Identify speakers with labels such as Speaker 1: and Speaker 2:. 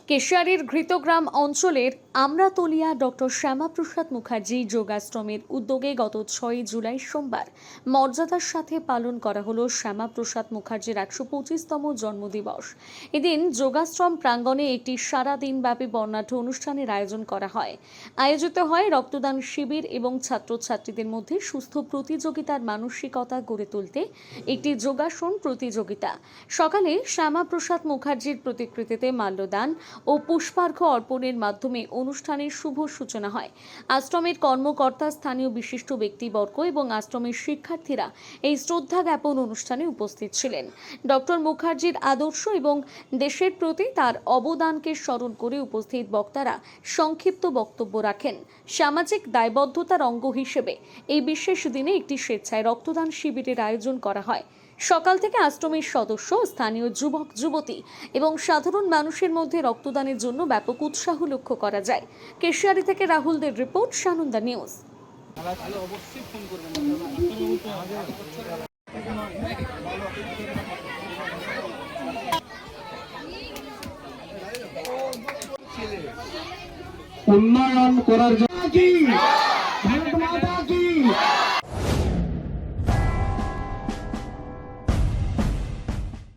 Speaker 1: কেশিয়ারির ঘৃতগ্রাম অঞ্চলের আমরাতলিয়া ডক্টর শ্যামাপ্রসাদ মুখার্জি যোগাশ্রমের উদ্যোগে গত 6 জুলাই সোমবার মর্যাদার সাথে পালন করা হলো শ্যামাপ্রসাদ মুখার্জির 125তম জন্মদিবস। এদিন যোগাশ্রম প্রাঙ্গণে একটি সারাদিনব্যাপী বর্ণাঢ্য অনুষ্ঠানের আয়োজন করা হয়। আয়োজিত হয় রক্তদান শিবির এবং ছাত্রছাত্রীদের মধ্যে সুস্থ প্রতিযোগিতার মানসিকতা গড়ে তুলতে একটি যোগাসন প্রতিযোগিতা। সকালে শ্যামাপ্রসাদ মুখার্জির প্রতিকৃতিতে মাল্যদান ও পুষ্পার্ঘ্য অর্পণের মাধ্যমে অনুষ্ঠানের শুভ সূচনা হয়। আশ্রমের কর্মকর্তা, স্থানীয় বিশিষ্ট ব্যক্তিবর্গ এবং আশ্রমের শিক্ষার্থীরা এই শ্রদ্ধা জ্ঞাপন অনুষ্ঠানে উপস্থিত ছিলেন। ডক্টর মুখার্জির আদর্শ এবং দেশের প্রতি তার অবদানকে স্মরণ করে উপস্থিত বক্তারা সংক্ষিপ্ত বক্তব্য রাখেন। সামাজিক দায়বদ্ধতার অঙ্গ হিসেবে এই বিশেষ দিনে একটি স্বেচ্ছায় রক্তদান শিবিরের আয়োজন করা হয়। সকাল থেকে আশ্রমের সদস্য, স্থানীয় যুবক যুবতী এবং সাধারণ মানুষের মধ্যে রক্তদানের জন্য ব্যাপক উৎসাহ লক্ষ্য করা যায়। কেশিয়ারি থেকে রাহুলদের রিপোর্ট, সানন্দা নিউজ।
Speaker 2: উন্নয়ন করার জন্য